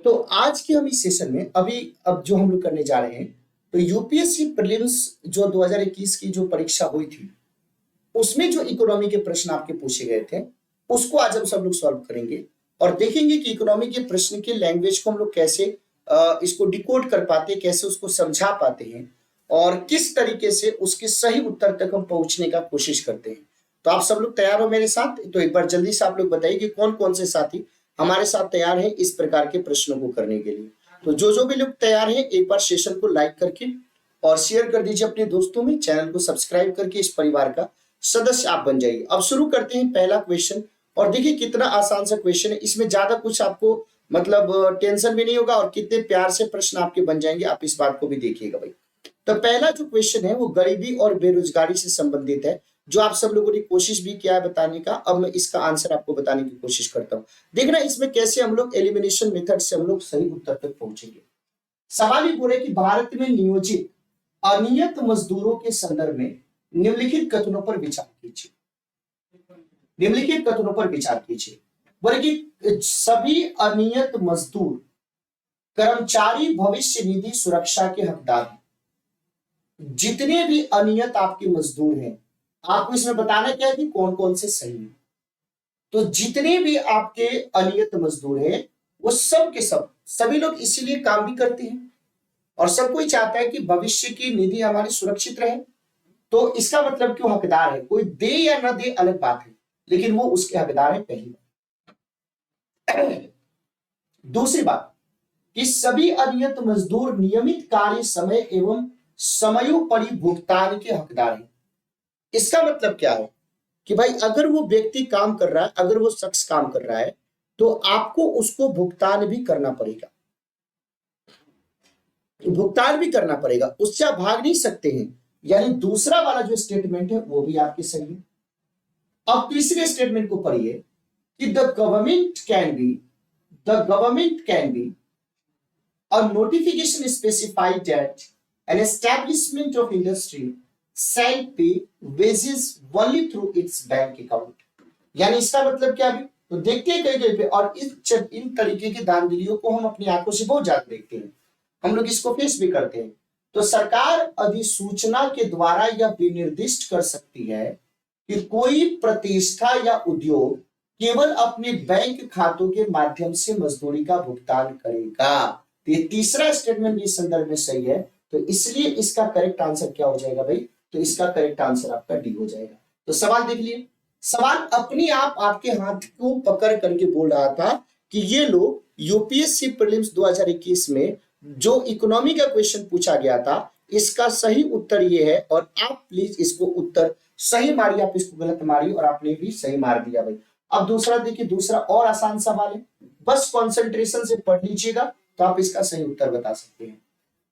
तो आज के हम इस सेशन में अब जो हम लोग करने जा रहे हैं, तो यूपीएससी प्रीलिम्स जो 2021 की जो परीक्षा हुई थी, उसमें जो इकोनॉमी के प्रश्न आपके पूछे गए थे, उसको आज हम सब लोग सॉल्व करेंगे और देखेंगे कि इकोनॉमी के प्रश्न के लैंग्वेज को हम लोग कैसे इसको डिकोड कर पाते हैं, कैसे उसको समझा पाते हैं और किस तरीके से उसके सही उत्तर तक हम पहुंचने का कोशिश करते हैं। तो आप सब लोग तैयार हो मेरे साथ? तो एक बार जल्दी से आप लोग बताइए कि कौन कौन से साथी हमारे साथ तैयार हैं इस प्रकार के प्रश्नों को करने के लिए। तो जो भी लोग तैयार हैं, एक बार सेशन को लाइक करके और शेयर कर दीजिए अपने दोस्तों में। चैनल को सब्सक्राइब करके इस परिवार का सदस्य आप बन जाइए। अब शुरू करते हैं पहला क्वेश्चन। और देखिए कितना आसान सा क्वेश्चन है, इसमें ज्यादा कुछ आपको मतलब टेंशन भी नहीं होगा और कितने प्यार से प्रश्न आपके बन जाएंगे, आप इस बात को भी देखिएगा भाई। तो पहला जो क्वेश्चन है वो गरीबी और बेरोजगारी से संबंधित है, जो आप सब लोगों ने कोशिश भी किया है बताने का। अब मैं इसका आंसर आपको बताने की कोशिश करता हूं। देखना इसमें कैसे हम लोग एलिमिनेशन मेथड से हम लोग सही उत्तर तक पहुंचेंगे। सवाल ये बोले कि भारत में नियोजित अनियत मजदूरों के संदर्भ में निम्नलिखित कथनों पर विचार कीजिए। निम्नलिखित कथनों पर विचार कीजिए। बोले कि सभी अनियत मजदूर कर्मचारी भविष्य निधि सुरक्षा के हकदार हैं। जितने भी अनियत आपके मजदूर हैं, आपको इसमें बताना क्या है कि कौन कौन से सही हैं। तो जितने भी आपके अनियत मजदूर हैं, वो सब के सब सभी लोग इसीलिए काम भी करते हैं और सब कोई चाहता है कि भविष्य की निधि हमारी सुरक्षित रहे। तो इसका मतलब क्यों हकदार है, कोई दे या न दे अलग बात है, लेकिन वो उसके हकदार है, पहली बात। दूसरी बात कि सभी अनियत मजदूर नियमित कार्य समय एवं समयोपरि भुगतान के हकदार हैं। इसका मतलब क्या है कि भाई अगर वो व्यक्ति काम कर रहा है, अगर वो शख्स काम कर रहा है, तो आपको उसको भुगतान भी करना पड़ेगा। भुगतान भी करना पड़ेगा, उससे आप भाग नहीं सकते हैं। यानी दूसरा वाला जो स्टेटमेंट है वो भी आपके सही है। अब तीसरे स्टेटमेंट को पढ़िए कि the government can be a notification specified that an establishment of industry shall pay wages only through its bank account। यानी इसका मतलब क्या है? तो देखते हैं कई कई पे, और इन तरीके के दानगिरियों को हम अपनी आंखों से बहुत ज्यादा देखते हैं, हम लोग इसको फेस भी करते हैं। तो सरकार अधिसूचना के द्वारा यह विनिर्दिष्ट कर सकती है कि कोई प्रतिष्ठा या उद्योग केवल अपने बैंक खातों के माध्यम से मजदूरी का भुगतान करेगा। तो ये तीसरा स्टेटमेंट इस संदर्भ में सही है, तो इसलिए इसका करेक्ट आंसर क्या हो जाएगा भाई? तो इसका करेक्ट आंसर आपका डी हो जाएगा। तो सवाल देख लिए, सवाल अपने आप आपके हाथ को पकड़ करके बोल रहा था कि ये लोग यूपीएससी प्रीलिम्स 2021 में जो इकोनॉमी का क्वेश्चन पूछा गया था, इसका सही उत्तर ये है और आप प्लीज इसको उत्तर सही मारिए, आप इसको गलत मारिए और आपने भी सही मार दिया भाई। अब दूसरा देखिए, दूसरा और आसान सवाल है, बस कंसंट्रेशन से पढ़ लीजिएगा तो आप इसका सही उत्तर बता सकते हैं।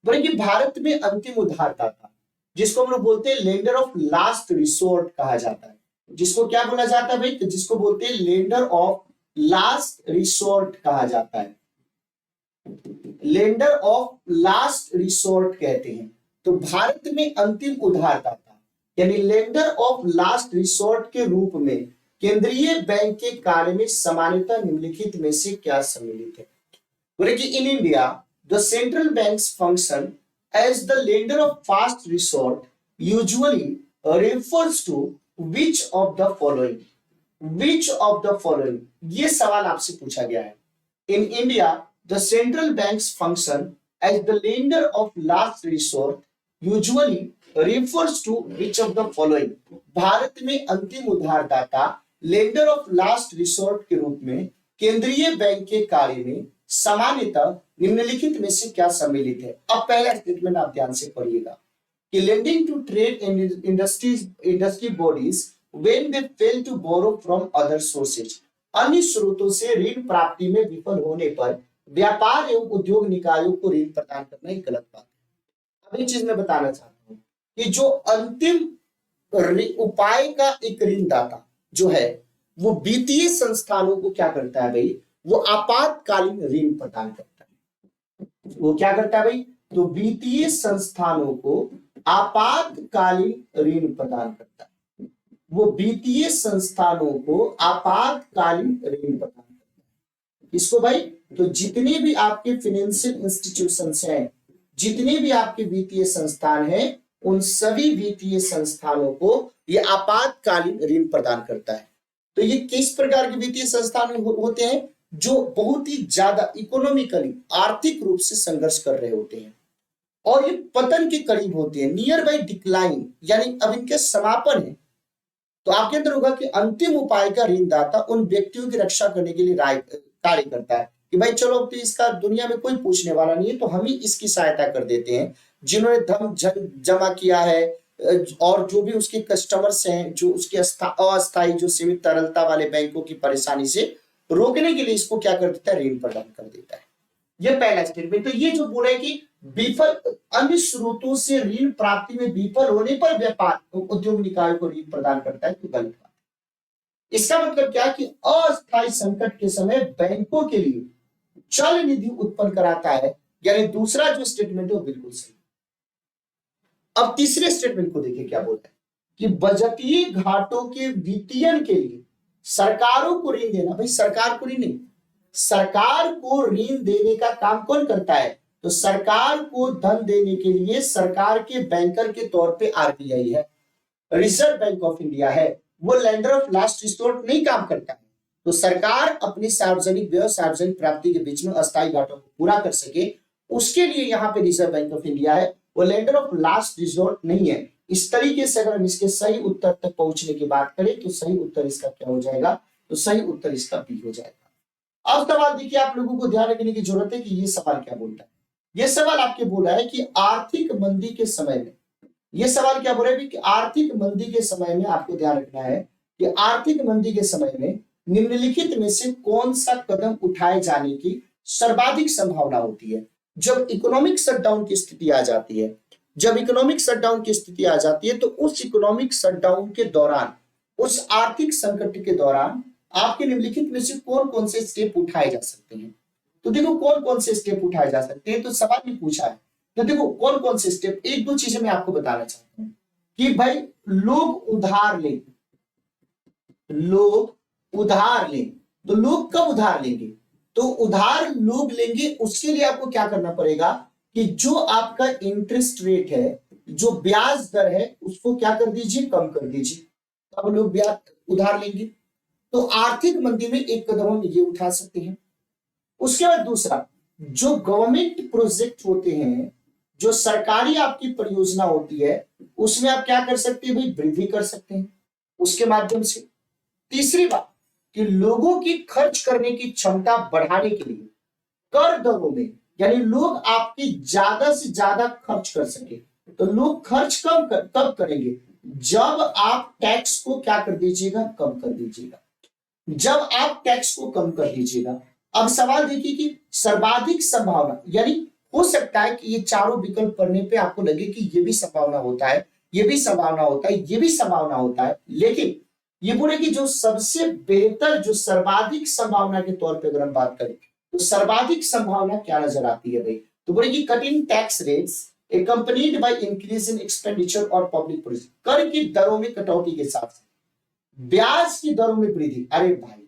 बोले कि भारत में अंतिम उधारदाता, जिसको हम लोग बोलते हैं लेंडर ऑफ लास्ट रिसोर्ट कहा जाता है, जिसको क्या बोला जाता है भाई? तो जिसको बोलते हैं लेंडर ऑफ लास्ट रिसोर्ट कहा जाता है, लेंडर ऑफ लास्ट रिसोर्ट कहते हैं। तो भारत में अंतिम उधारदाता यानी लेंडर ऑफ लास्ट रिसोर्ट के रूप में केंद्रीय बैंक के कार्य में सामान्यतः निम्नलिखित में से क्या सम्मिलित है? बोले कि in India the central banks function as the lender of fast resort usually refers to which of the following. Which of the following, ये सवाल आपसे पूछा गया है। In India the central banks function as the lender of last resort usually refers to which of the following. भारत में अंतिम उधारदाता लेंडर ऑफ लास्ट रिसोर्ट के रूप में केंद्रीय बैंक के कार्य में सामान्यतः निम्नलिखित में से क्या सम्मिलित है? अब पहला स्टेटमेंट आप ध्यान से पढ़िएगा कि lending to trade and industry bodies when they fail to borrow from other sources. अन्य स्रोतों से ऋण प्राप्ति में विफल होने पर व्यापार एवं उद्योग निकायों को ऋण प्रदान करना एक गलत बात है। अब एक चीज मैं बताना चाहता हूं कि जो अंतिम उपाय का एक ऋणदाता जो है, वो वित्तीय संस्थानों को क्या करता है भाई? वो आपातकालीन ऋण प्रदान करता है। वो क्या करता है भाई? तो वित्तीय संस्थानों को आपातकालीन ऋण प्रदान करता है। वो वित्तीय संस्थानों को आपातकालीन ऋण प्रदान करता है। इसको भाई तो जितने भी आपके फाइनेंशियल इंस्टीट्यूशंस हैं, जितने भी आपके वित्तीय संस्थान हैं, उन सभी वित्तीय संस्थानों को ये आपातकालीन ऋण प्रदान करता है। तो ये किस प्रकार के वित्तीय संस्थान होते हैं? जो बहुत ही ज्यादा इकोनॉमिकली, आर्थिक रूप से संघर्ष कर रहे होते हैं और ये पतन के करीब होते हैं, नियर बाई डिक्लाइन, यानी अब इनके समापन है। तो आपके अंदर होगा कि अंतिम उपाय का ऋणदाता उन व्यक्तियों की रक्षा करने के लिए कार्य करता है कि भाई चलो अब तो इसका दुनिया में कोई पूछने वाला नहीं है, तो हम ही इसकी सहायता कर देते हैं। जिन्होंने धन जमा किया है और जो भी उसके कस्टमर्स हैं, जो उसके अस्थायी जो सीमित तरलता वाले बैंकों की परेशानी से रोकने के लिए इसको क्या कर देता है? ऋण प्रदान कर देता है। ये पहला स्टेटमेंट। तो ये जो बोले कि विफल अन्य स्रोतों से ऋण प्राप्ति में विफल होने पर व्यापार उद्योग निकाय को ऋण प्रदान करता है, तो गलत बात। इसका मतलब क्या कि अस्थायी संकट के समय बैंकों के लिए चल निधि उत्पन्न कराता है, यानी दूसरा जो स्टेटमेंट है वो बिल्कुल सही। अब तीसरे स्टेटमेंट को देखिए क्या बोलता है कि बजटीय घाटों के वित्तीयन के लिए सरकारों को ऋण देना। भाई सरकार को ऋण नहीं, सरकार को ऋण देने का काम कौन करता है? तो सरकार को धन देने के लिए सरकार के बैंकर के तौर पे आरबीआई है, रिजर्व बैंक ऑफ इंडिया है। वो लेंडर ऑफ लास्ट रिसोर्ट नहीं काम करता है। तो सरकार अपनी सार्वजनिक व्यय, सार्वजनिक प्राप्ति के बीच में अस्थायी घाटों को पूरा कर सके, उसके लिए यहाँ पे रिजर्व बैंक ऑफ इंडिया है, वो लेंडर ऑफ लास्ट रिसोर्ट नहीं है। इस तरीके से अगर हम इसके सही उत्तर तक पहुंचने की बात करें तो सही उत्तर इसका क्या हो जाएगा? तो सही उत्तर इसका बी हो जाएगा। अब सवाल देखिए, आप लोगों को ध्यान रखने की जरूरत है कि ये सवाल क्या बोलता है। ये सवाल आपके बोला है कि आर्थिक मंदी के समय में, ये सवाल क्या बोल रहा है कि आर्थिक मंदी के समय में आपको ध्यान रखना है कि आर्थिक मंदी के समय में निम्नलिखित में से कौन सा कदम उठाए जाने की सर्वाधिक संभावना होती है? जब इकोनॉमिक शटडाउन की स्थिति आ जाती है, जब इकोनॉमिक शटडाउन की स्थिति आ जाती है, तो उस इकोनॉमिक शटडाउन के दौरान, उस आर्थिक संकट के दौरान आपके निम्नलिखित में से कौन कौन से स्टेप उठाए जा सकते हैं? तो देखो कौन कौन से स्टेप उठाए जा सकते हैं, तो सवाल भी पूछा है। तो देखो कौन कौन से स्टेप, एक दो चीजें मैं आपको बताना चाहता हूं कि भाई लोग उधार लें, लोग उधार लें। तो लोग कब उधार लेंगे? तो उधार लोग लेंगे, उसके लिए आपको क्या करना पड़ेगा कि जो आपका इंटरेस्ट रेट है, जो ब्याज दर है, उसको क्या कर दीजिए? कम कर दीजिए। अब लोग ब्याज उधार लेंगे। तो आर्थिक मंदी में एक कदम हम ये उठा सकते हैं। उसके बाद दूसरा, जो गवर्नमेंट प्रोजेक्ट होते हैं, जो सरकारी आपकी परियोजना होती है, उसमें आप क्या कर सकते हैं? भाई वृद्धि कर सकते हैं उसके माध्यम से। तीसरी बात कि लोगों की खर्च करने की क्षमता बढ़ाने के लिए कर दरों में, यानी लोग आपकी ज्यादा से ज्यादा खर्च कर सके। तो लोग खर्च कब करेंगे? जब आप टैक्स को क्या कर दीजिएगा? कम कर दीजिएगा। जब आप टैक्स को कम कर दीजिएगा। अब सवाल देखिए कि सर्वाधिक संभावना, यानी हो सकता है कि ये चारों विकल्प पढ़ने पे आपको लगे कि ये भी संभावना होता है, ये भी संभावना होता है, ये भी संभावना होता है, लेकिन ये बोले कि जो सबसे बेहतर, जो सर्वाधिक संभावना के तौर पे अगर हम बात करें तो सर्वाधिक संभावना क्या नजर आती है भाई? तो बोले कि cutting tax rates accompanied by increase in expenditure और पब्लिक पॉलिसी, कर की दरों में कटौती के साथ ब्याज की दरों में वृद्धि। अरे भाई,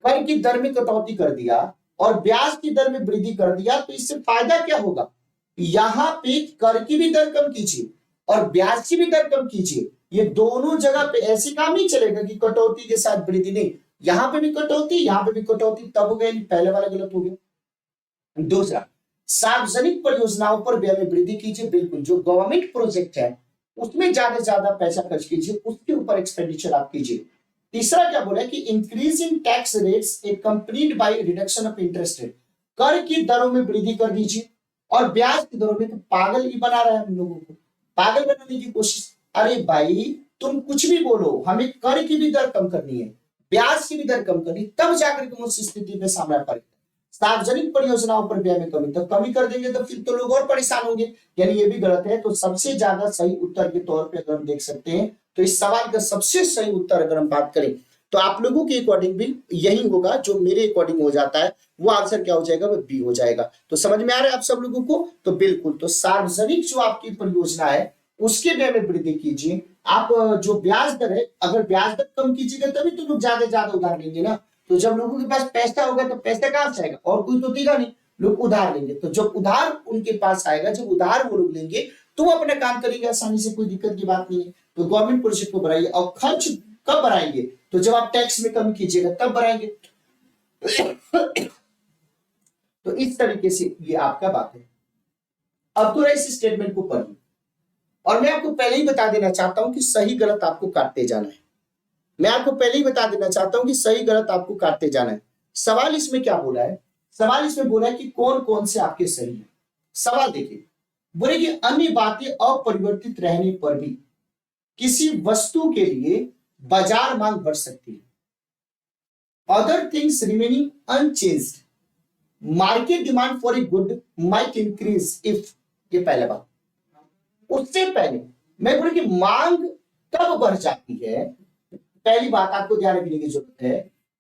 कर की दर में कटौती कर दिया और ब्याज की दर में वृद्धि कर दिया, तो इससे फायदा क्या होगा? यहां पे कर की भी दर कम कीजिए और ब्याज की भी दर कम कीजिए। ये दोनों जगह पे ऐसे काम नहीं चलेगा कि कटौती के साथ वृद्धि नहीं, यहां पे भी कटौती, यहां पे भी कटौती, तब हो गया। पहले वाला गलत हो गया। दूसरा, सार्वजनिक परियोजनाओं पर व्यय में वृद्धि कीजिए। बिल्कुल, जो गवर्नमेंट प्रोजेक्ट है उसमें ज्यादा से ज्यादा पैसा खर्च कीजिए, उसके ऊपर एक्सपेंडिचर आप कीजिए। तीसरा क्या बोला कि increase in tax rates accompanied by reduction of interest rate, कर की दरों में वृद्धि कर दीजिए और ब्याज की दरों में। तो पागल ही बना रहा है हम लोगों को, पागल बनाने की कोशिश। अरे भाई तुम कुछ भी बोलो, हमें कर की भी दर कम करनी है, ब्याज की भी दर कम करनी, तब जाकर के उस स्थिति पे सामना पड़ेगा। सार्वजनिक परियोजनाओं पर व्यय में कमी, तो कमी कर देंगे तो फिर तो लोग और परेशान होंगे, यानी ये भी गलत है। तो सबसे ज्यादा सही उत्तर के तौर पे अगर हम देख सकते हैं तो इस सवाल का सबसे सही उत्तर अगर हम बात करें तो आप लोगों के अकॉर्डिंग भी यही होगा, जो मेरे अकॉर्डिंग हो जाता है वो आंसर क्या हो जाएगा? वो बी हो जाएगा। तो समझ में आ रहा है आप सब लोगों को? तो बिल्कुल, तो सार्वजनिक जो आपकी परियोजना है उसके व्यय में वृद्धि कीजिए। आप जो ब्याज दर है, अगर ब्याज दर कम कीजिएगा तभी तो लोग ज्यादा उधार लेंगे ना। तो जब लोगों के पास पैसा होगा तो पैसा कहां से आएगा, और कोई तो देगा नहीं, लोग उधार लेंगे। तो जब उधार उनके पास आएगा, जब उधार वो लोग लेंगे तो वो अपना काम करेंगे आसानी से, कोई दिक्कत की बात नहीं है। तो गवर्नमेंट प्रोजेक्ट को बढ़ाइए, और खर्च कब बढ़ाएंगे, तो जब आप टैक्स में कमी कीजिएगा तब बढ़ाएंगे। तो इस तरीके से ये आपका बात है। अब तो इस स्टेटमेंट को पढ़िए, और मैं आपको पहले ही बता देना चाहता हूं कि सही गलत आपको काटते जाना है। मैं आपको पहले ही बता देना चाहता हूं कि सही गलत आपको काटते जाना है। सवाल इसमें क्या बोला है, सवाल इसमें बोला है कि कौन कौन से आपके सही है। सवाल देखिए, बोले कि अन्य बातें अपरिवर्तित रहने पर भी किसी वस्तु के लिए बाजार मांग बढ़ सकती है। Other things remaining unchanged, market demand for a good might increase if, ये पहला बात। उससे पहले मैं बोलूं कि मांग तब बढ़ जाती है, पहली बात आपको ध्यान रखने की जरूरत है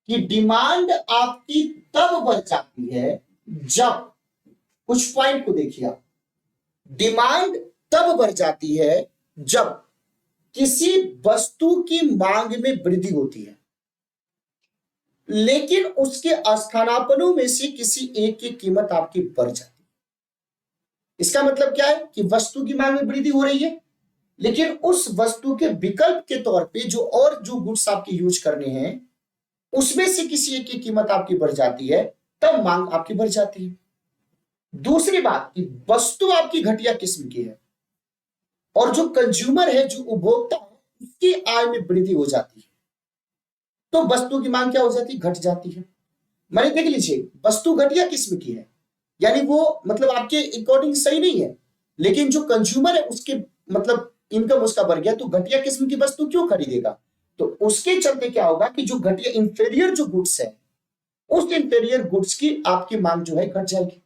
कि डिमांड आपकी तब बढ़ जाती है जब, कुछ पॉइंट को देखिए आप, डिमांड तब बढ़ जाती है जब किसी वस्तु की मांग में वृद्धि होती है, लेकिन उसके स्थानापन्नों में से किसी एक की कीमत आपकी बढ़ जाती है। इसका मतलब क्या है कि वस्तु की मांग में वृद्धि हो रही है, लेकिन उस वस्तु के विकल्प के तौर पे जो गुड्स आपके यूज करने हैं उसमें से किसी एक की कीमत आपकी बढ़ जाती है, तब मांग आपकी बढ़ जाती है। दूसरी बात कि वस्तु आपकी घटिया किस्म की है, और जो कंज्यूमर है, जो उपभोक्ता है, उसकी आय में वृद्धि हो जाती है, तो वस्तु की मांग क्या हो जाती है, घट जाती है। मैंने देख लीजिए, वस्तु घटिया किस्म की है, यानी वो मतलब आपके अकॉर्डिंग सही नहीं है, लेकिन जो कंज्यूमर है उसके मतलब इनकम उसका बढ़ गया, तो घटिया किस्म की वस्तु क्यों खरीदेगा। तो उसके चलते क्या होगा कि जो घटिया इंफीरियर जो गुड्स है, उस इंफीरियर गुड्स की आपकी मांग जो है घट जाएगी।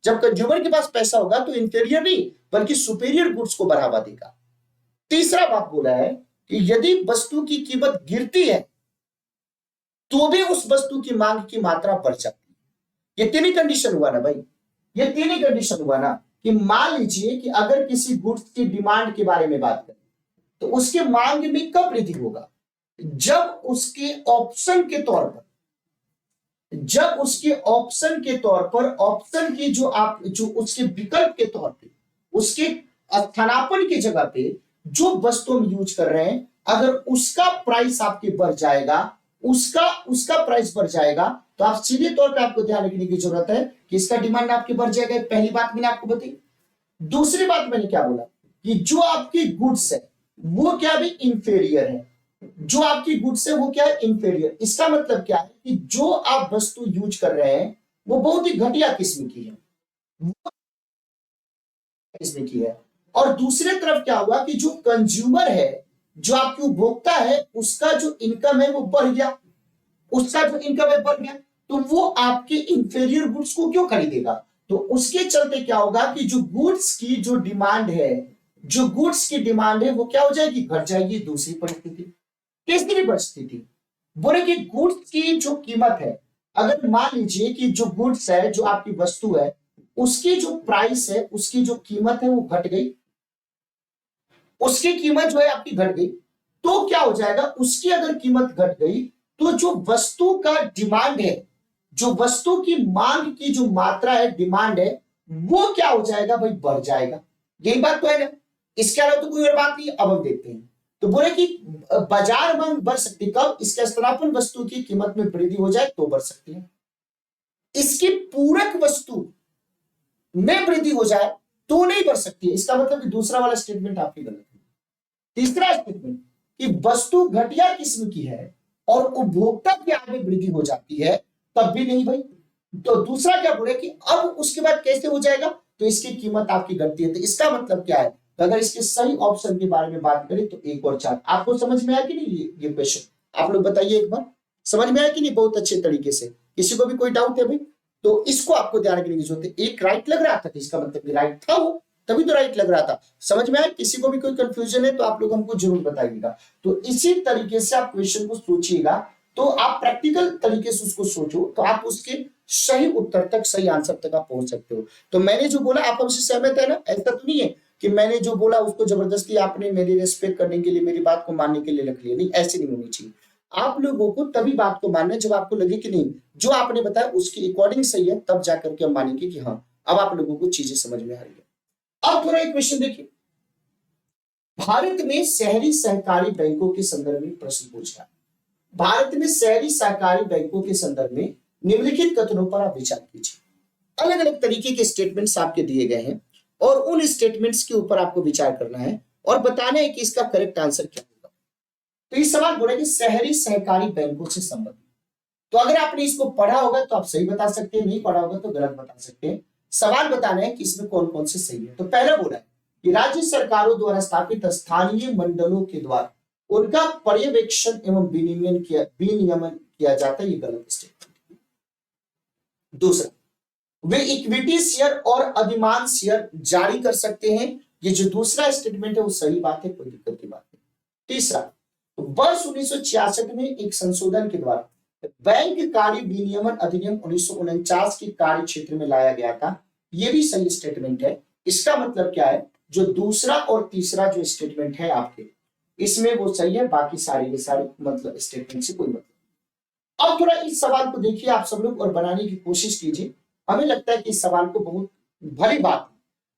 जब कंज्यूमर के पास पैसा होगा तो इंफीरियर नहीं बल्कि सुपीरियर गुड्स को बढ़ावा देगा। तीसरा बात बोला है कि यदि वस्तु की कीमत गिरती है तो भी उस वस्तु की मांग की मात्रा बढ़ जाती है। ये तीन ही कंडीशन हुआ ना भाई, ये तीन ही कंडीशन हुआ ना कि मान लीजिए कि अगर किसी गुड्स की डिमांड के बारे में बात करें तो उसके मांग में कब वृद्धि होगा, जब उसके ऑप्शन के तौर पर, जब उसके ऑप्शन के तौर पर, ऑप्शन की जो उसके विकल्प के तौर पे, उसके स्थानापन्न की जगह पे जो वस्तु हम यूज कर रहे हैं, अगर उसका प्राइस आपके बढ़ जाएगा, उसका प्राइस बढ़ जाएगा, तो आप सीधे तौर पे आपको ध्यान रखने की जरूरत है कि इसका डिमांड आपके बढ़ जाएगा। पहली बात मैंने आपको बताई। दूसरी बात मैंने क्या बोला कि जो आपकी गुड्स है वो क्या भी इंफीरियर है, जो आपकी गुड्स है वो क्या है, इंफीरियर। इसका मतलब क्या है कि जो आप वस्तु यूज कर रहे हैं वो बहुत ही घटिया किस्म की है, किस्म की है। और दूसरी तरफ क्या हुआ कि जो कंज्यूमर है, जो आपकी उपभोक्ता है, उसका जो इनकम है वो बढ़ गया, उसका जो इनकम है बढ़ गया, तो वो आपके इंफीरियर गुड्स को क्यों खरीदेगा। तो उसके चलते क्या होगा कि जो गुड्स की जो डिमांड है, जो गुड्स की डिमांड है वो क्या हो जाएगी, घट जाएगी। दूसरी परिस्थिति, तीसरी परिस्थिति बोले कि गुड्स की जो कीमत है, अगर मान लीजिए कि जो गुड्स है, जो आपकी वस्तु है, उसकी जो प्राइस है, उसकी जो कीमत है वो घट गई, उसकी कीमत जो है आपकी घट गई, तो क्या हो जाएगा, उसकी अगर कीमत घट गई तो जो वस्तु का डिमांड है, जो वस्तु की मांग की जो मात्रा है, डिमांड है, वो क्या हो जाएगा भाई, बढ़ जाएगा। यही बात तो है ना, इसके अलावा तो कोई और बात नहीं। अब हम देखते हैं, तो बोले कि बाजार मांग बढ़ सकती कब, इसके स्थानापन्न वस्तु की कीमत में वृद्धि हो जाए तो बढ़ सकती है, इसकी पूरक वस्तु में वृद्धि हो जाए तो नहीं बढ़ सकती है। इसका मतलब कि दूसरा वाला स्टेटमेंट आपकी गलत है। तीसरा स्टेटमेंट कि वस्तु घटिया किस्म की है और उपभोक्ता की आय में वृद्धि हो जाती है, तब भी नहीं भाई। तो दूसरा क्या बोले कि अब उसके बाद कैसे हो जाएगा, तो इसकी कीमत आपकी घटती है। तो इसका मतलब क्या है, तो अगर इसके सही ऑप्शन के बारे में बात करें तो 1 और 4। आपको समझ में आया कि नहीं ये क्वेश्चन, आप लोग बताइए एक बार, समझ में आया कि नहीं बहुत अच्छे तरीके से। किसी को भी कोई डाउट है भाई, तो इसको आपको ध्यान रखने की जरूरत है। एक राइट लग रहा था तो इसका मतलब राइट था वो, तभी तो राइट लग रहा था। समझ में आया, किसी को भी कोई कंफ्यूजन है तो आप लोग हमको जरूर बताइएगा। तो इसी तरीके से आप क्वेश्चन को सोचिएगा, तो आप प्रैक्टिकल तरीके से उसको सोचो, तो आप उसके सही उत्तर तक, सही आंसर तक आप पहुंच सकते हो। तो मैंने जो बोला आप हमसे सहमत है ना, ऐसा तो नहीं है कि मैंने जो बोला उसको जबरदस्ती आपने मेरी रेस्पेक्ट करने के लिए, मेरी बात को मानने के लिए रख लिया, नहीं, ऐसे नहीं होनी चाहिए। आप लोगों को तभी बात को मानना है जब आपको लगे कि नहीं जो आपने बताया उसके अकॉर्डिंग सही है, तब जाकर के हम मानेंगे कि हाँ अब आप लोगों को चीजें समझ में आ रही है। अब थोड़ा एक क्वेश्चन देखिए, भारत में शहरी सहकारी बैंकों के संदर्भ में प्रश्न पूछ रहा है। भारत में शहरी सहकारी बैंकों के संदर्भ में निम्नलिखित कथनों पर आप विचार कीजिए। अलग अलग तरीके के स्टेटमेंट्स आपके दिए गए हैं और उन स्टेटमेंट्स के ऊपर आपको विचार करना है और बताना है कि इसका करेक्ट आंसर क्या होगा। तो ये सवाल बोला कि शहरी सहकारी बैंकों से संबंधित, तो अगर आपने इसको पढ़ा होगा तो आप सही बता सकते हैं, नहीं पढ़ा होगा तो गलत बता सकते हैं। सवाल बताना है कि इसमें कौन कौन से सही है। तो पहला बोला है कि राज्य सरकारों द्वारा स्थापित स्थानीय मंडलों के द्वारा उनका पर्यवेक्षण एवं विनियमन किया जाता है, ये गलत स्टेटमेंट। दूसरा, वे इक्विटी शेयर और अधिमान शेयर जारी कर सकते हैं, ये जो दूसरा स्टेटमेंट है वो सही बात है, कोई दिक्कत की बात नहीं। तीसरा, वर्ष 1966 में एक संशोधन के द्वारा बैंक कार्य विनियमन अधिनियम 1949 के कार्य क्षेत्र में लाया गया था, यह भी सही स्टेटमेंट है। इसका मतलब क्या है, जो दूसरा और तीसरा जो स्टेटमेंट है आपके इसमें वो सही है, बाकी सारे के सारे मतलब स्टेटमेंट से कोई मतलब। अब थोड़ा इस सवाल को देखिए आप सब लोग और बनाने की कोशिश कीजिए। हमें लगता है कि इस सवाल को बहुत भली बात,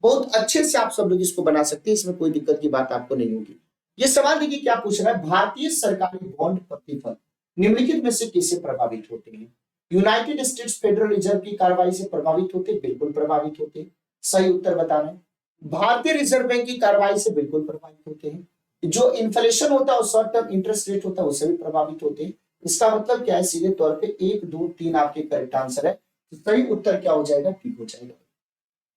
बहुत अच्छे से आप सब लोग इसको बना सकते हैं, इसमें कोई दिक्कत की बात आपको नहीं होगी। ये सवाल देखिए क्या पूछ रहा है, भारतीय सरकारी बॉन्ड प्रतिफल निम्नलिखित में से किससे प्रभावित होते हैं? यूनाइटेड स्टेट्स फेडरल रिजर्व की कार्रवाई से प्रभावित होते, बिल्कुल प्रभावित होते, सही उत्तर बताना है। भारतीय रिजर्व बैंक की कार्रवाई से बिल्कुल प्रभावित होते हैं। जो इन्फ्लेशन होता है और शॉर्ट टर्म इंटरेस्ट रेट होता है उससे भी प्रभावित होते हैं। इसका मतलब क्या है, सीधे तौर पे 1 2 3 आपके करेक्ट आंसर है, तो सही उत्तर क्या हो जाएगा, ठीक हो जाएगा।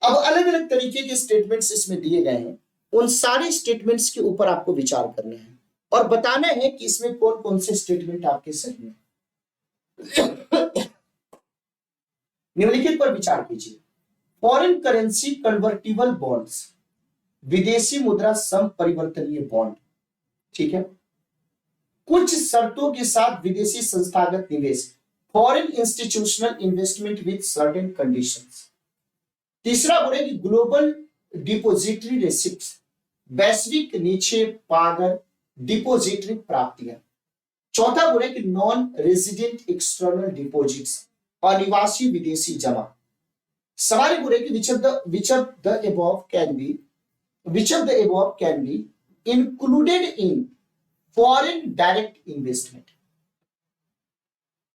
अब अलग अलग तरीके के स्टेटमेंट्स इसमें दिए गए हैं, उन सारे स्टेटमेंट्स के ऊपर आपको विचार करना है और बताना है कि इसमें कौन कौन से स्टेटमेंट आपके सही हैं। निम्नलिखित पर विचार कीजिए। फॉरेन करेंसी कन्वर्टिबल बॉन्ड्स, विदेशी मुद्रा संपरिवर्तनीय बॉन्ड, ठीक है, कुछ शर्तों के साथ विदेशी संस्थागत निवेश, foreign institutional investment with certain conditions. तीसरा बोले कि ग्लोबल डिपोजिटरी रिसिप्ट्स, वैश्विक निक्षेप पागर डिपोजिटरी प्राप्तियां। चौथा बोले कि नॉन रेजिडेंट एक्सटर्नल डिपॉजिट्स, अनिवासी विदेशी जमा। सवाल बोले कि which of the above can be included in foreign direct investment?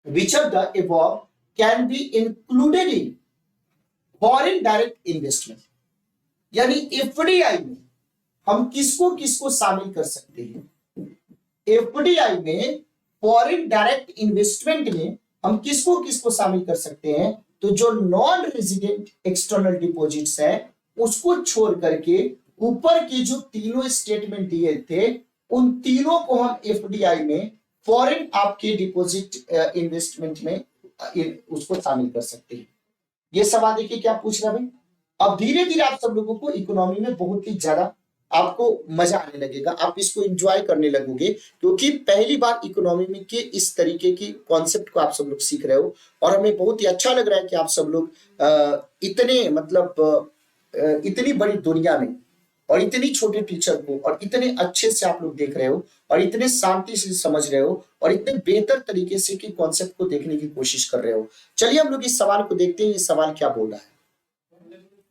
Which of the above can be included in foreign direct investment? यानी एफडीआई में हम किसको किसको शामिल कर सकते हैं? एफडीआई में, फॉरेन डायरेक्ट इन्वेस्टमेंट में हम किसको किसको शामिल कर सकते हैं? तो जो नॉन रेजिडेंट एक्सटर्नल डिपॉजिट्स है उसको छोड़ करके ऊपर के जो तीनों स्टेटमेंट दिए थे उन तीनों को हम एफडीआई में, फॉरेन आपके डिपॉजिट इन्वेस्टमेंट में उसको शामिल कर सकते हैं। ये सवाल देखिए क्या पूछ रहा है भाई। अब धीरे धीरे आप सब लोगों को इकोनॉमी में बहुत ही ज्यादा आपको मजा आने लगेगा, आप इसको एंजॉय करने लगोगे, क्योंकि पहली बार इकोनॉमी में के इस तरीके की कॉन्सेप्ट को आप सब लोग सीख रहे हो और हमें बहुत ही अच्छा लग रहा है कि आप सब लोग इतने मतलब इतनी बड़ी दुनिया में और इतनी छोटे टीचर को और इतने अच्छे से आप लोग देख रहे हो और इतने शांति से समझ रहे हो और इतने बेहतर तरीके से कि कॉन्सेप्ट को देखने की कोशिश कर रहे हो। चलिए हम लोग इस सवाल को देखते हैं, ये सवाल क्या बोल रहा है।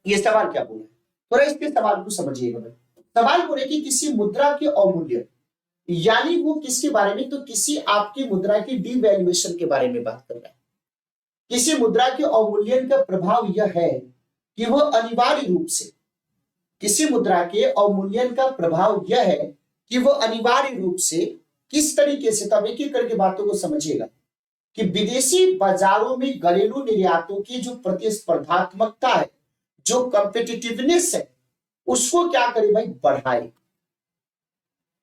ये सवाल क्या बोल रहा है, थोड़ा इसके सवाल को समझिएगा भाई। सवाल बोले कि किसी मुद्रा के अवमूल्यन, यानी वो किसके बारे में, तो किसी आपकी मुद्रा की डिवैल्यूएशन के बारे में बात कर रहा है। किसी मुद्रा के अवमूल्यन का प्रभाव यह है कि वह अनिवार्य रूप से, किसी मुद्रा के अवमूल्यन का प्रभाव यह है कि वह अनिवार्य रूप से किस तरीके से, तब एक एक करके बातों को समझिएगा, कि विदेशी बाजारों में घरेलू निर्यातों की जो प्रतिस्पर्धात्मकता है, जो कॉम्पिटिटिवनेस है, उसको क्या करे भाई, बढ़ाए।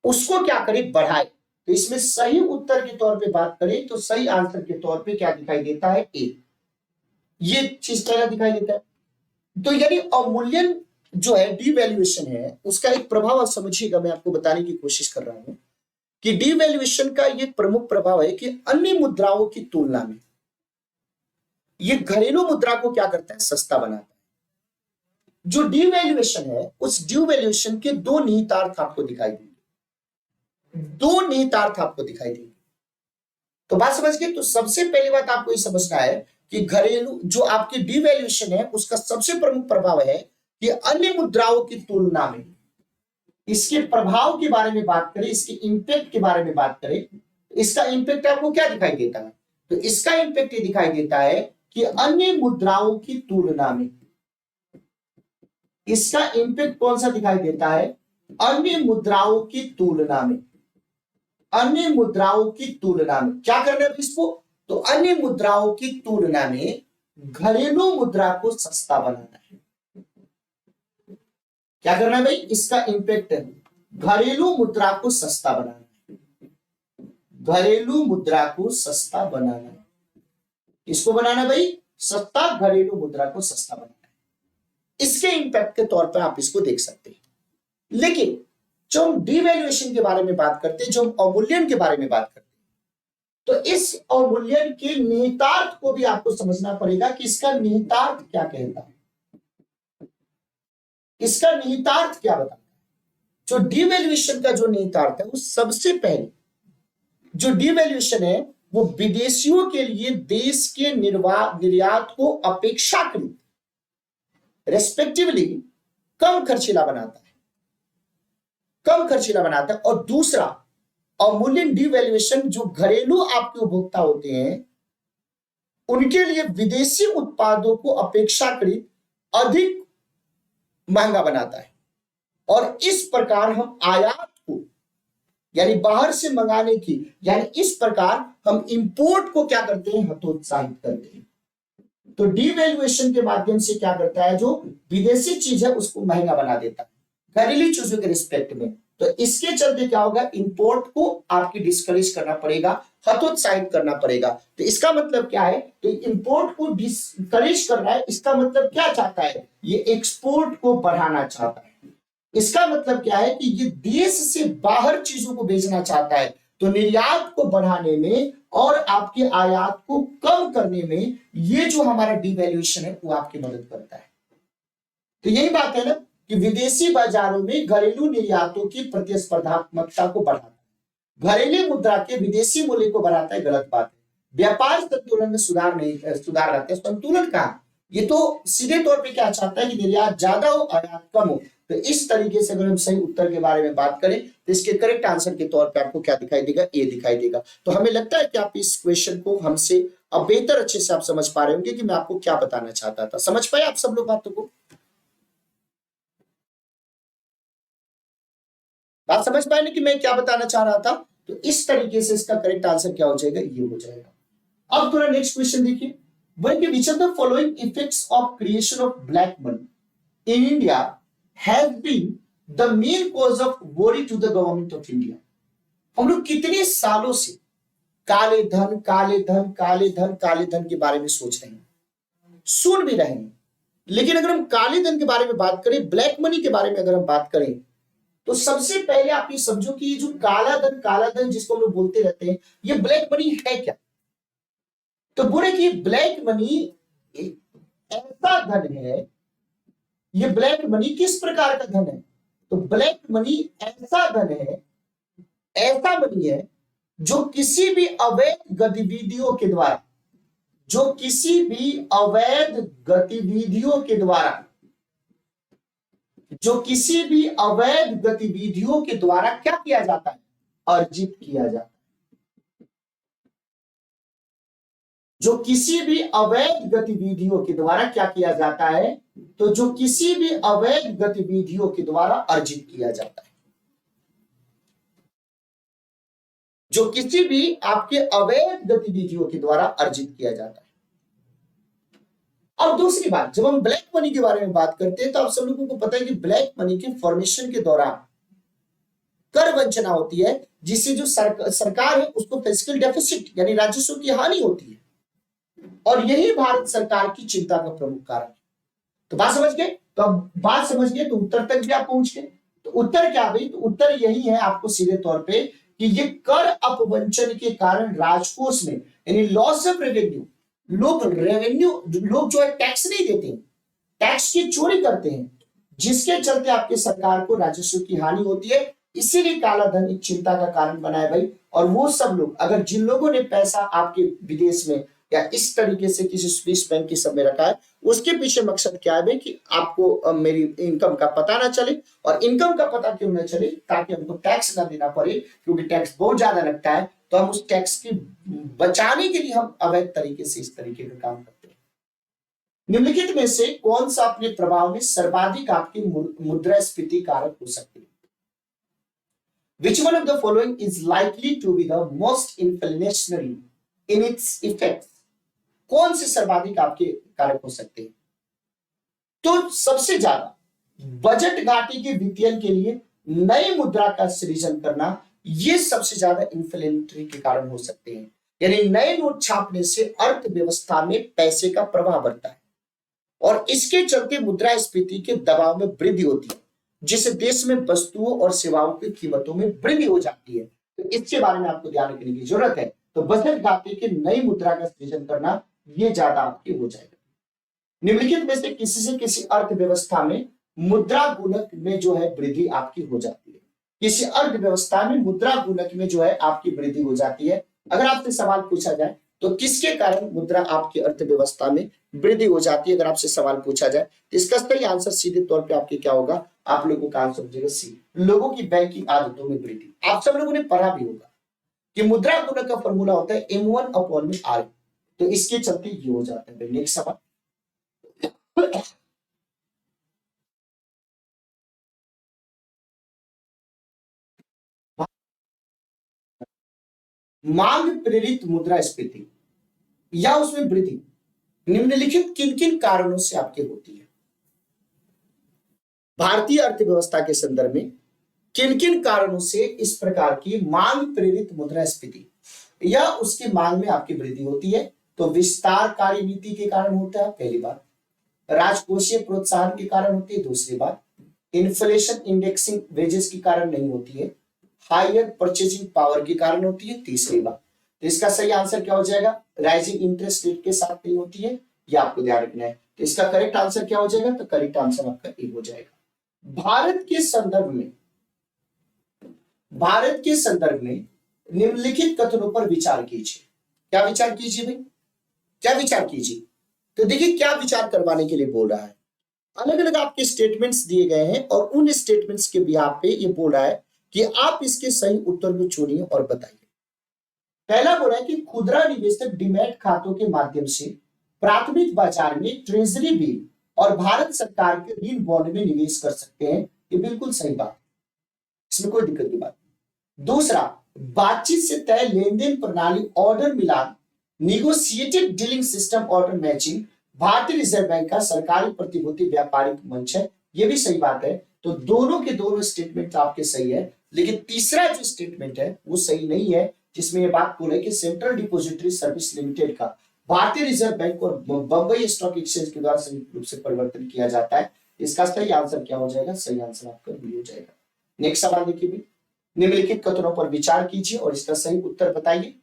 उसको क्या करे, बढ़ाए। तो इसमें सही उत्तर के तौर पे बात करें तो सही आंसर के तौर पे क्या दिखाई देता है, ए। ये चीज क्या दिखाई देता है। तो यानी अवमूल्यन जो है, डिवैल्यूएशन है, उसका एक प्रभाव समझिएगा, मैं आपको बताने की कोशिश कर रहा हूं कि डिवैल्यूएशन का ये प्रमुख प्रभाव है कि अन्य मुद्राओं की तुलना में ये घरेलू मुद्रा को क्या करता है, सस्ता बनाता है। जो डिवैल्यूएशन है, उस डिवैल्यूएशन के दो निहितार्थ आपको दिखाई देंगे, दो निहितार्थ आपको दिखाई देंगे। तो बात समझ गए। तो सबसे पहली बात आपको ये समझना है कि घरेलू जो आपकी डिवैल्यूएशन है उसका सबसे प्रमुख प्रभाव है कि अन्य मुद्राओं की तुलना में, इसके प्रभाव के बारे में बात करें, इसके इंपैक्ट के बारे में बात करें, इसका इंपैक्ट आपको क्या दिखाई देता है? तो इसका इंपैक्ट ये दिखाई देता है कि अन्य मुद्राओं की तुलना में, इसका इंपैक्ट कौन सा दिखाई देता है? अन्य मुद्राओं की तुलना में, अन्य मुद्राओं की तुलना में क्या करना है इसको? तो अन्य मुद्राओं की तुलना में घरेलू मुद्रा को सस्ता बनाना है। क्या करना है भाई? इसका इंपैक्ट है घरेलू मुद्रा को सस्ता बनाना है, घरेलू मुद्रा को सस्ता बनाना है। किसको बनाना है भाई? सस्ता, घरेलू मुद्रा को सस्ता बनाना है। इसके इंपैक्ट के तौर पर आप इसको देख सकते हैं। लेकिन जो हम डिवैल्यूएशन के बारे में बात करते हैं, जो हम अवमूल्यन के बारे में बात करते हैं, तो इस अवमूल्यन के निहितार्थ को भी आपको समझना पड़ेगा कि इसका निहितार्थ क्या कहता है, इसका निहितार्थ क्या बताता है। जो डिवैल्यूएशन का जो निहितार्थ है वो सबसे पहले जो डिवैल्यूएशन है वो विदेशियों के लिए देश के निर्यात को अपेक्षाकृत रेस्पेक्टिवली कम खर्चीला बनाता है, कम खर्चीला बनाता है। और दूसरा अवमूल्यन डिवैल्यूएशन जो घरेलू आपके उपभोक्ता होते हैं उनके लिए विदेशी उत्पादों को अपेक्षाकृत अधिक महंगा बनाता है। और इस प्रकार हम आयात को यानी बाहर से मंगाने की, यानी इस प्रकार हम इंपोर्ट को क्या करते हैं? हतोत्साहित करते हैं। तो डिवैल्यूएशन के माध्यम से क्या करता है? जो विदेशी चीज है उसको महंगा बना देता है घरेलू चीजों के रिस्पेक्ट में। तो इसके चलते क्या होगा? इंपोर्ट को आपकी डिस्करेज करना पड़ेगा, हतोत्साहित करना पड़ेगा। तो इसका मतलब क्या है? तो इंपोर्ट को डिस्करेज कर रहा है, इसका मतलब क्या चाहता है? ये एक्सपोर्ट को बढ़ाना चाहता है। इसका मतलब क्या है कि ये देश से बाहर चीजों को बेचना चाहता है। तो निर्यात को बढ़ाने में और आपके आयात को कम करने में ये जो हमारा डिवैल्यूएशन है वो आपकी मदद करता है। तो यही बात है ना कि विदेशी बाजारों में घरेलू निर्यातों की प्रतिस्पर्धात्मकता को बढ़ाता है, घरेलू मुद्रा के विदेशी मूल्य को बढ़ाता है, गलत बात है। व्यापार संतुलन में सुधार रहता है। संतुलन कहां? ये तो सीधे तौर पे क्या चाहता है कि निर्यात ज्यादा हो, आयात कम हो। तो इस तरीके से अगर हम सही उत्तर के बारे में बात करें तो इसके करेक्ट आंसर के तौर पे आपको क्या दिखाई देगा? ए दिखाई देगा। तो हमें लगता है कि आप इस क्वेश्चन को हमसे अब बेहतर अच्छे से आप समझ पा रहे होंगे कि मैं आपको क्या बताना चाहता था। समझ पाए आप सब लोग बातों को? बात समझ पाए ना कि मैं क्या बताना चाह रहा था? तो इस तरीके से इसका करेक्ट आंसर क्या हो जाएगा? ये हो जाएगा। अब थोड़ा नेक्स्ट क्वेश्चन देखिए। Which of the following effects of creation of black money in India has been the main cause of worry to the government of India? हम लोग कितने सालों से काले धन काले धन काले धन काले धन के बारे में सोच रहे हैं, सुन भी रहे हैं। लेकिन अगर हम काले धन के बारे में बात करें, ब्लैक मनी के बारे में अगर हम बात करें, तो सबसे पहले आप ये समझो कि ये जो काला धन जिसको हम लोग बोलते रहते हैं, ये ब्लैक मनी है क्या? तो बोले कि ब्लैक मनी ऐसा धन है, ये ब्लैक मनी किस प्रकार का धन है? तो ब्लैक मनी ऐसा धन है, ऐसा मनी है जो किसी भी अवैध गतिविधियों के द्वारा, जो किसी भी अवैध गतिविधियों के द्वारा, जो किसी भी अवैध गतिविधियों के द्वारा क्या किया जाता है? अर्जित किया जाता है। जो किसी भी अवैध गतिविधियों के द्वारा क्या किया जाता है? तो जो किसी भी अवैध गतिविधियों के द्वारा अर्जित किया जाता है, जो किसी भी आपके अवैध गतिविधियों के द्वारा अर्जित किया जाता है। और दूसरी बात, जब हम ब्लैक मनी के बारे में बात करते हैं तो आप सब लोगों को पता है कि ब्लैक मनी के फॉर्मेशन के दौरान कर वंचना होती है, जिससे जो सरकार है उसको फिस्कल डेफिसिट यानी राजस्व की हानि होती है। और यही भारत सरकार की चिंता का प्रमुख कारण है। तो बात समझ गए? तो अब बात समझ गए तो उत्तर तक भी आप पहुंच गए। तो उत्तर क्या भाई? तो उत्तर यही है आपको सीधे तौर पे कि ये कर अपवंचन के कारण राजकोष में यानी लॉस ऑफ रेवेन्यू, लोग जो है टैक्स नहीं देते हैं, टैक्स की चोरी करते हैं, जिसके चलते आपके सरकार को राजस्व की हानि होती है। इसीलिए काला धन एक चिंता का कारण बना है भाई। और वो सब लोग, अगर जिन लोगों ने पैसा आपके विदेश में या इस तरीके से किसी स्विस बैंक की सब में रखा है, उसके पीछे मकसद क्या है भाई कि आपको मेरी इनकम का पता ना चले। और इनकम का पता क्यों ना चले, ताकि हमको टैक्स ना देना पड़े, क्योंकि टैक्स बहुत ज्यादा लगता है। तो हम उस टैक्स की बचाने के लिए हम अवैध तरीके से इस तरीके का काम करते हैं। निम्नलिखित में से कौन सा अपने प्रभाव में सर्वाधिक आपकी मुद्रास्फीति कारक हो सकती है? Which one of the following is likely to be the most inflationary in its effects? कौन से सर्वाधिक आपके कारक हो सकते हैं? तो सबसे ज्यादा बजट घाटे के वित्तीयन के लिए नई मुद्रा का सृजन करना, यह सबसे ज्यादा इन्फ्लेमेटरी के कारण हो सकते हैं। यानी नए नोट छापने से अर्थव्यवस्था में पैसे का प्रवाह बढ़ता है और इसके चलते मुद्रास्फीति के दबाव में वृद्धि होती है, जिससे देश में वस्तुओं और सेवाओं की कीमतों में वृद्धि हो जाती है। तो इसके बारे में आपको ध्यान रखने की जरूरत है। तो बजट घाटे के नई मुद्रा का सृजन करना, यह ज्यादा आपकी हो जाएगा। निम्नलिखित में से किसी अर्थव्यवस्था में मुद्रा गुणक में जो है वृद्धि आपकी हो जाती है। किसी अर्थव्यवस्था में मुद्रा गुणक में जो है आपकी वृद्धि हो जाती है। अगर आपसे सवाल पूछा जाए तो किसके कारण मुद्रा आपकी अर्थव्यवस्था में वृद्धि हो जाती है, अगर आपसे सवाल पूछा जाए तो इसका सही आंसर सीधे तौर पे आपके क्या होगा, आप लोगों का आंसर हो जाएगा सी, लोगों की बैंकिंग आदतों में वृद्धि। आप सब लोगों ने पढ़ा भी होगा कि मुद्रा गुणक का फॉर्मूला होता है M1/R। तो इसके चलते ये हो जाता है। नेक्स्ट सवाल, मांग प्रेरित मुद्रास्फीति या उसमें वृद्धि निम्नलिखित किन किन कारणों से आपकी होती है? भारतीय अर्थव्यवस्था के संदर्भ में किन किन कारणों से इस प्रकार की मांग प्रेरित मुद्रास्फीति या उसकी मांग में आपकी वृद्धि होती है? तो विस्तारकारी नीति के कारण होता है, पहली बात। राजकोषीय प्रोत्साहन के कारण होती है, दूसरी बात। इन्फ्लेशन इंडेक्सिंग वेजेस के कारण नहीं होती है। हायर परचेजिंग पावर के कारण होती है, तीसरी बात। तो इसका सही आंसर क्या हो जाएगा? राइजिंग इंटरेस्ट रेट के साथ नहीं होती है, यह आपको ध्यान रखना है। तो इसका करेक्ट आंसर क्या हो जाएगा? तो करेक्ट आंसर आपका ए हो जाएगा। भारत के संदर्भ में निम्नलिखित कथनों पर विचार कीजिए। क्या विचार कीजिए भाई? क्या विचार कीजिए? तो देखिए क्या विचार करवाने के लिए बोल रहा है। अलग अलग आपके स्टेटमेंट्स दिए गए हैं और उन स्टेटमेंट्स के बिहाफ पे ये बोल रहा है कि आप इसके सही उत्तर को चुनिए और बताइए। पहला बोल रहा है कि खुदरा निवेशक डीमैट खातों के माध्यम से प्राथमिक बाजार में ट्रेजरी बिल और भारत सरकार के ऋण बॉन्ड में निवेश कर सकते हैं। ये बिल्कुल सही बात, इसमें कोई दिक्कत की बात नहीं। दूसरा, बातचीत से तय लेन देन प्रणाली ऑर्डर मिलान negotiated dealing system order matching भारतीय रिजर्व बैंक का सरकारी प्रतिभूति व्यापारिक मंच है, ये भी सही बात है। तो दोनों के दोनों स्टेटमेंट आपके सही है, लेकिन तीसरा जो स्टेटमेंट है वो सही नहीं है, जिसमें ये बात बोले कि सेंट्रल डिपॉजिटरी सर्विस लिमिटेड का भारतीय रिजर्व बैंक और बंबई स्टॉक एक्सचेंज के द्वारा संयुक्त रूप से परिवर्तन किया जाता है। इसका सही आंसर क्या हो जाएगा? सही आंसर आपका बी हो जाएगा। नेक्स्ट सवाल देखिए, निम्नलिखित कथनों पर विचार कीजिए और इसका सही उत्तर बताइए।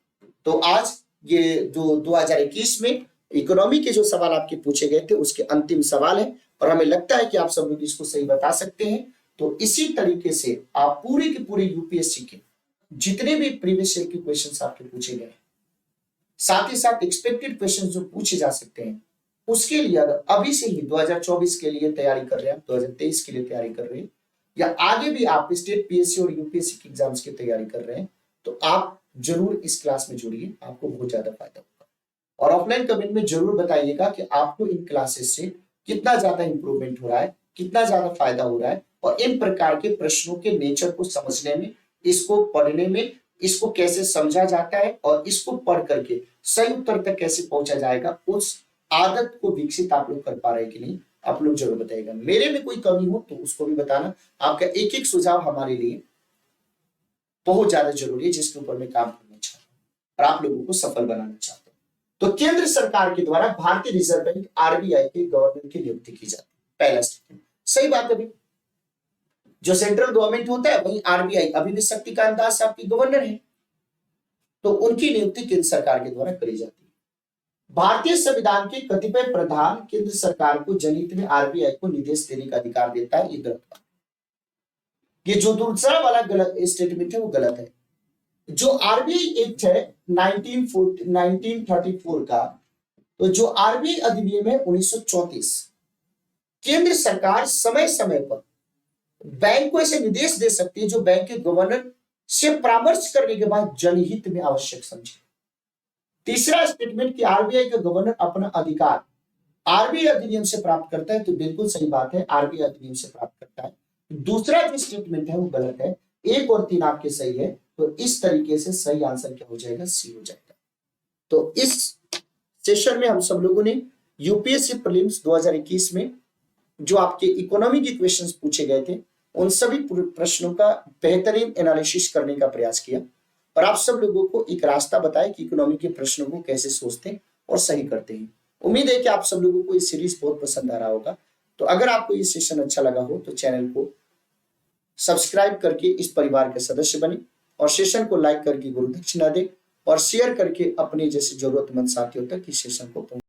तो आज ये जो 2021 में इकोनॉमी के जो सवाल आपके पूछे गए थे उसके अंतिम सवाल है और हमें लगता है कि आप सब लोग इसको सही बता सकते हैं। तो इसी तरीके से आप पूरी की पूरी यूपीएससी के जितने भी प्रीवियस ईयर के क्वेश्चंस आपके पूछे गए, साथ ही साथ एक्सपेक्टेड क्वेश्चंस जो पूछे जा सकते हैं, उसके लिए अगर अभी से ही 2024 के लिए तैयारी कर रहे हैं, 2023 के लिए तैयारी कर रहे हैं, या आगे भी आप स्टेट पीएससी और यूपीएससी के एग्जाम्स की तैयारी कर रहे हैं, तो आप जरूर इस क्लास में जुड़िए, आपको बहुत ज्यादा फायदा होगा। और ऑफलाइन कमेंट में जरूर बताइएगा कि आपको इन क्लासेस से कितना ज्यादा इंप्रूवमेंट हो रहा है, कितना ज्यादा फायदा हो रहा है, और इन प्रकार के प्रश्नों के नेचर को समझने में, इसको पढ़ने में, इसको कैसे समझा जाता है और इसको पढ़ करके सही उत्तर तक कैसे पहुंचा जाएगा, उस आदत को विकसित आप लोग कर पा रहे हैं कि नहीं, आप लोग जरूर बताइएगा। मेरे में कोई कमी हो तो उसको भी बताना। आपका एक एक सुझाव हमारे लिए बहुत ज्यादा जरूरी है, जिसके ऊपर मैं काम करना चाहता हूं और आप लोगों को सफल बनाना चाहता हूं। तो केंद्र सरकार के द्वारा भारतीय रिजर्व बैंक आरबीआई के गवर्नर की नियुक्ति की जाती है, पहला स्टेटमेंट सही बात है। जो सेंट्रल गवर्नमेंट होता है वही आरबीआई अभी भी शक्तिकांत दास आपकी गवर्नर है, तो उनकी नियुक्ति केंद्र सरकार के द्वारा करी जाती है। भारतीय संविधान के कतिपय प्रावधान केंद्र सरकार को जनहित में आरबीआई को निर्देश देने का अधिकार देता है, ये गलत बात। ये जो दूसरा वाला गलत स्टेटमेंट है वो गलत है। जो आरबीआई एक्ट है 1934 का, तो जो आरबीआई अधिनियम है 1934, केंद्र सरकार समय समय पर बैंक को ऐसे निर्देश दे सकती है जो बैंक के गवर्नर से परामर्श करने के बाद जनहित में आवश्यक समझे। तीसरा स्टेटमेंट कि आरबीआई का गवर्नर अपना अधिकार आरबीआई अधिनियम से प्राप्त करता है, तो बिल्कुल सही बात है, आरबीआई अधिनियम से प्राप्त करता है। दूसरा जो स्टेटमेंट है वो गलत है। 1 और 3 आपके सही है, तो इस तरीके से सही आंसर क्या हो जाएगा, सी हो जाएगा। तो इस सेशन में हम सब लोगों ने यूपीएससी प्रीलिम्स 2021 में जो आपके इकोनॉमी के क्वेश्चंस पूछे गए थे उन सभी प्रश्नों का बेहतरीन एनालिसिस करने का प्रयास किया और आप सब लोगों को एक रास्ता बताया कि इकोनॉमी के प्रश्नों को कैसे सोचते हैं और सही करते हैं। उम्मीद है कि आप सब लोगों को ये सीरीज बहुत पसंद आ रहा होगा। तो अगर आपको ये सेशन अच्छा लगा हो तो चैनल को सब्सक्राइब करके इस परिवार के सदस्य बने और सेशन को लाइक करके गुरु दक्षिणा दें और शेयर करके अपने जैसे जरूरतमंद साथियों तक इस सेशन को